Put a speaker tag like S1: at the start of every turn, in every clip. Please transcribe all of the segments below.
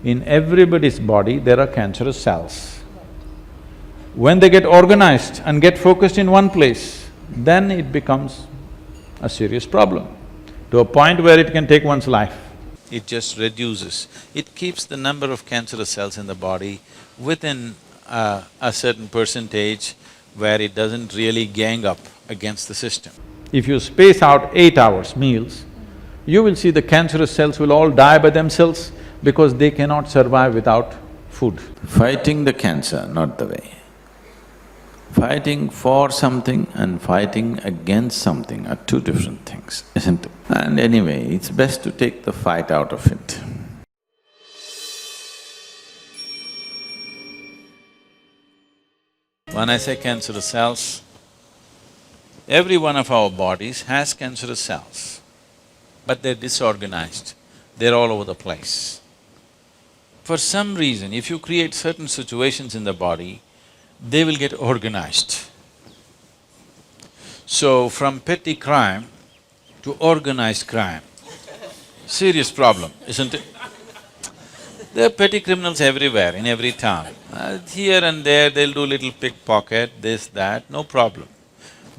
S1: In everybody's body, there are cancerous cells. When they get organized and get focused in one place, then it becomes a serious problem, to a point where it can take one's life. It just reduces. It keeps the number of cancerous cells in the body within a certain percentage where it doesn't really gang up against the system. If you space out 8 hours meals, you will see the cancerous cells will all die by themselves because they cannot survive without food. Fighting the cancer, not the way. Fighting for something and fighting against something are two different things, isn't it? And anyway, it's best to take the fight out of it. When I say cancerous cells, every one of our bodies has cancerous cells, but they're disorganized, they're all over the place. For some reason, if you create certain situations in the body, they will get organized. So, from petty crime to organized crime, serious problem, isn't it? There are petty criminals everywhere, in every town. Here and there, they'll do little pickpocket, this, that, no problem.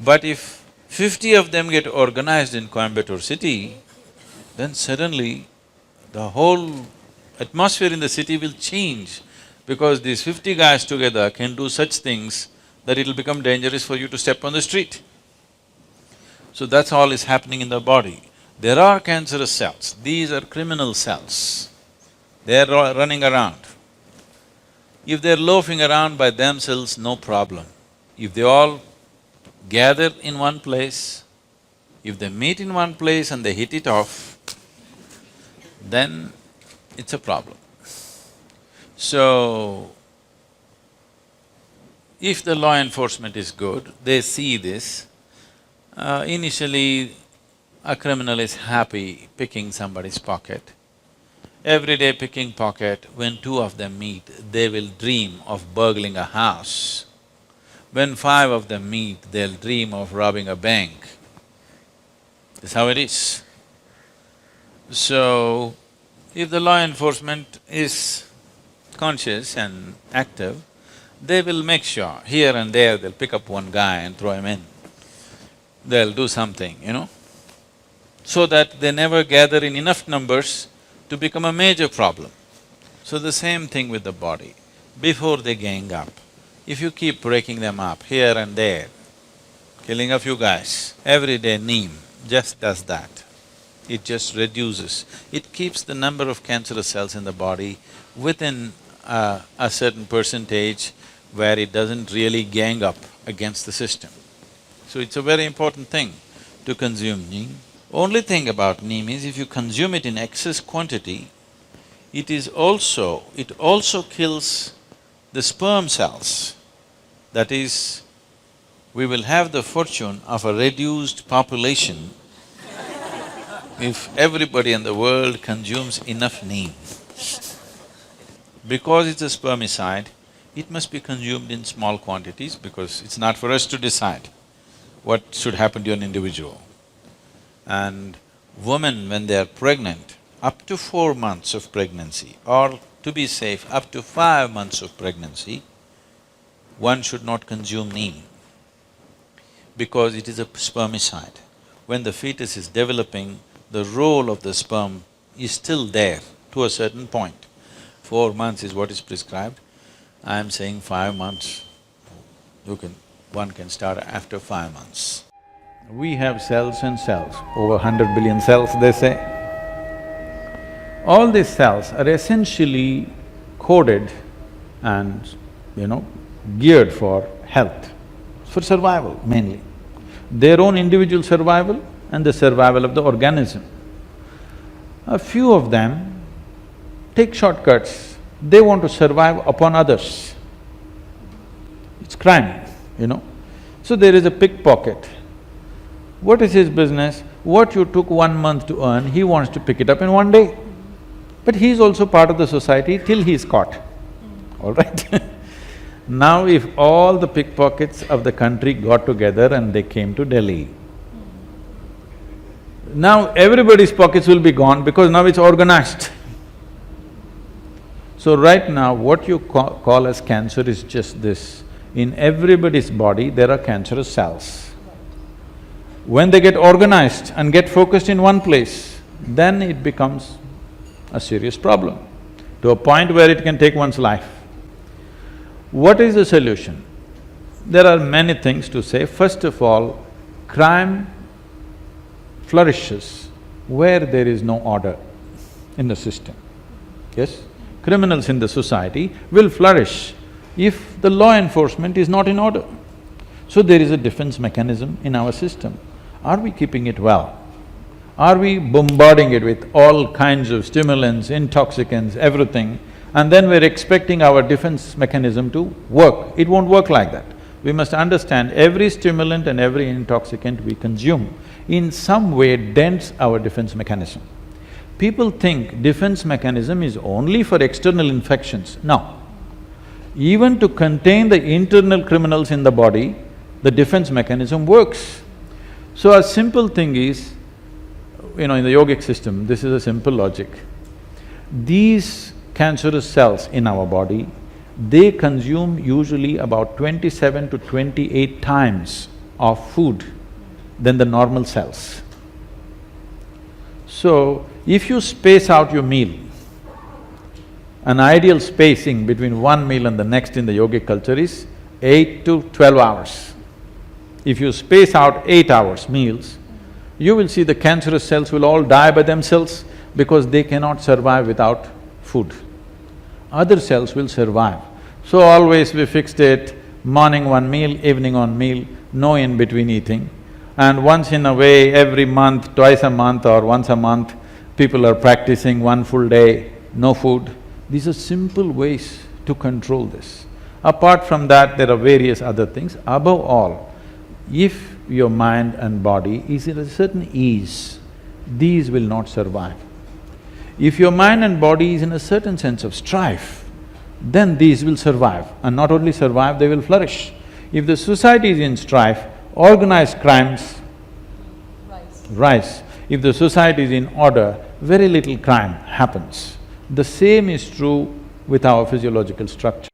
S1: But if 50 of them get organized in Coimbatore city, then suddenly the whole atmosphere in the city will change, because these 50 guys together can do such things that it'll become dangerous for you to step on the street. So that's all is happening in the body. There are cancerous cells, these are criminal cells. They're running around. If they're loafing around by themselves, no problem. If they all gather in one place, if they meet in one place and they hit it off, then it's a problem. So, if the law enforcement is good, they see this, initially a criminal is happy picking somebody's pocket. Every day picking pocket, when two of them meet, they will dream of burgling a house. When 5 of them meet, they'll dream of robbing a bank. That's how it is. So, if the law enforcement is conscious and active, they will make sure, here and there they'll pick up one guy and throw him in. They'll do something, so that they never gather in enough numbers to become a major problem. So the same thing with the body. Before they gang up, if you keep breaking them up here and there, killing a few guys, every day Neem just does that. It just reduces. It keeps the number of cancerous cells in the body within a certain percentage where it doesn't really gang up against the system. So it's a very important thing to consume Neem. Only thing about Neem is if you consume it in excess quantity, it also kills the sperm cells. That is, we will have the fortune of a reduced population if everybody in the world consumes enough Neem. Because it's a spermicide, it must be consumed in small quantities because it's not for us to decide what should happen to an individual. And women, when they are pregnant, up to 4 months of pregnancy, or to be safe, up to 5 months of pregnancy, one should not consume Neem because it is a spermicide. When the fetus is developing, the role of the sperm is still there to a certain point. 4 months is what is prescribed. I am saying 5 months. One can start after 5 months. We have cells and cells, over 100 billion cells, they say. All these cells are essentially coded and, geared for health, for survival mainly. Their own individual survival and the survival of the organism. A few of them take shortcuts, they want to survive upon others. It's crime, So there is a pickpocket. What is his business? What you took 1 month to earn, he wants to pick it up in 1 day. But he is also part of the society till he is caught, all right? Now if all the pickpockets of the country got together and they came to Delhi, now everybody's pockets will be gone because now it's organized. So right now, what you call as cancer is just this. In everybody's body, there are cancerous cells. When they get organized and get focused in one place, then it becomes a serious problem, to a point where it can take one's life. What is the solution? There are many things to say. First of all, crime flourishes where there is no order in the system. Yes? Criminals in the society will flourish if the law enforcement is not in order. So there is a defense mechanism in our system. Are we keeping it well? Are we bombarding it with all kinds of stimulants, intoxicants, everything, and then we're expecting our defense mechanism to work? It won't work like that. We must understand every stimulant and every intoxicant we consume in some way dents our defense mechanism. People think defense mechanism is only for external infections. No. Even to contain the internal criminals in the body, the defense mechanism works. So a simple thing is, in the yogic system, this is a simple logic. These cancerous cells in our body, they consume usually about 27 to 28 times of food than the normal cells. So, if you space out your meal, an ideal spacing between one meal and the next in the yogic culture is 8 to 12 hours. If you space out 8 hours meals, you will see the cancerous cells will all die by themselves because they cannot survive without food. Other cells will survive. So always we fixed it, morning one meal, evening one meal, no in-between eating. And once in a way, every month, twice a month or once a month, people are practicing one full day, no food. These are simple ways to control this. Apart from that, there are various other things. Above all, if your mind and body is in a certain ease, these will not survive. If your mind and body is in a certain sense of strife, then these will survive, and not only survive, they will flourish. If the society is in strife, organized crimes rise. If the society is in order, very little crime happens. The same is true with our physiological structure.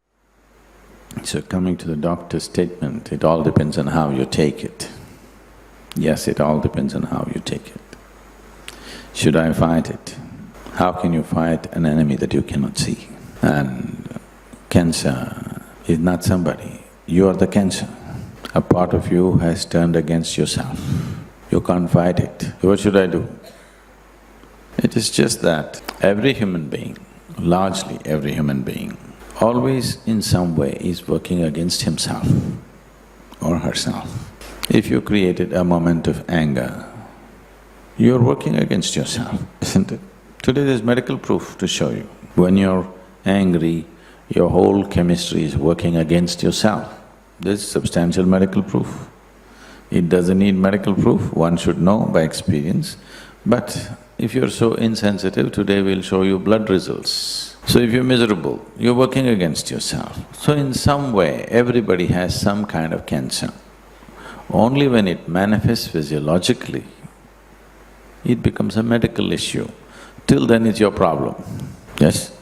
S2: So coming to the doctor's statement, it all depends on how you take it. Yes, it all depends on how you take it. Should I fight it? How can you fight an enemy that you cannot see? And cancer is not somebody, you are the cancer. A part of you has turned against yourself. You can't fight it. What should I do? It is just that every human being, largely every human being, always in some way is working against himself or herself. If you created a moment of anger, you're working against yourself, isn't it? Today there's medical proof to show you. When you're angry, your whole chemistry is working against yourself. There's substantial medical proof. It doesn't need medical proof, one should know by experience. But if you're so insensitive, today we'll show you blood results. So if you're miserable, you're working against yourself. So in some way, everybody has some kind of cancer. Only when it manifests physiologically, it becomes a medical issue. Till then it's your problem, yes?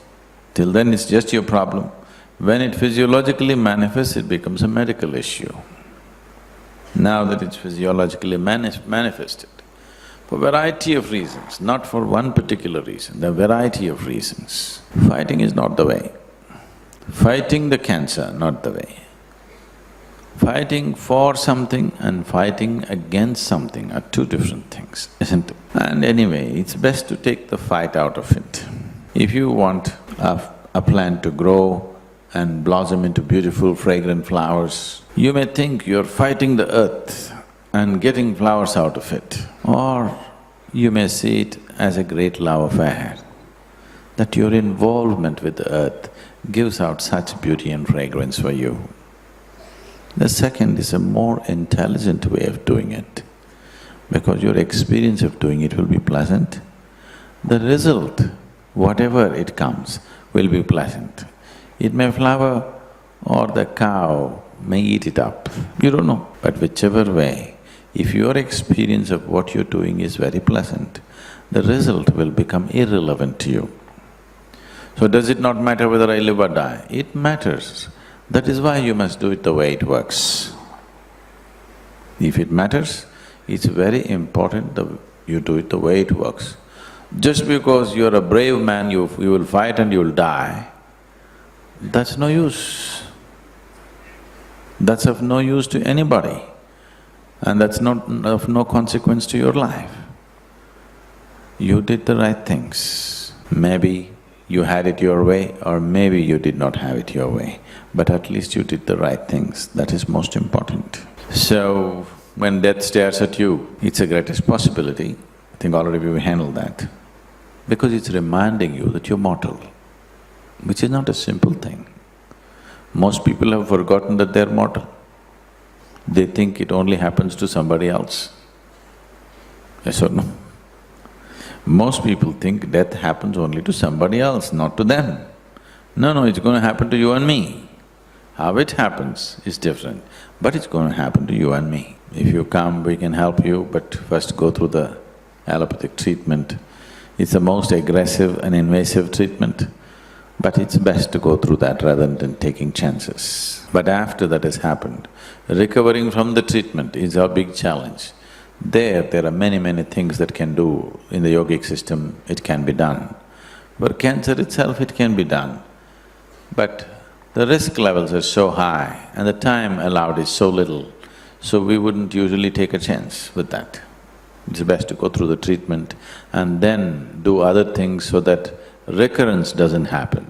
S2: Till then it's just your problem. When it physiologically manifests, it becomes a medical issue. Now that it's physiologically manifested, for variety of reasons, not for one particular reason, there are variety of reasons. Fighting is not the way. Fighting the cancer, not the way. Fighting for something and fighting against something are two different things, isn't it? And anyway, it's best to take the fight out of it. If you want a plant to grow and blossom into beautiful fragrant flowers, you may think you're fighting the earth and getting flowers out of it. Or you may see it as a great love affair, that your involvement with the earth gives out such beauty and fragrance for you. The second is a more intelligent way of doing it, because your experience of doing it will be pleasant. The result, whatever it comes, will be pleasant. It may flower or the cow may eat it up, you don't know. But whichever way, if your experience of what you're doing is very pleasant, the result will become irrelevant to you. So does it not matter whether I live or die? It matters. That is why you must do it the way it works. If it matters, it's very important that you do it the way it works. Just because you're a brave man, you will fight and you'll die, that's no use. That's of no use to anybody, and that's not of no consequence to your life. You did the right things. Maybe you had it your way or maybe you did not have it your way, but at least you did the right things, that is most important. So, when death stares at you, it's the greatest possibility. I think already we've handled that. Because it's reminding you that you're mortal, which is not a simple thing. Most people have forgotten that they're mortal. They think it only happens to somebody else. Yes or no? Most people think death happens only to somebody else, not to them. No, it's going to happen to you and me. How it happens is different, but it's going to happen to you and me. If you come, we can help you, but first go through the allopathic treatment. It's the most aggressive and invasive treatment, but it's best to go through that rather than taking chances. But after that has happened, recovering from the treatment is our big challenge. There are many things that can do. In the yogic system, it can be done. For cancer itself, it can be done. But the risk levels are so high and the time allowed is so little, so we wouldn't usually take a chance with that. It's best to go through the treatment and then do other things so that recurrence doesn't happen.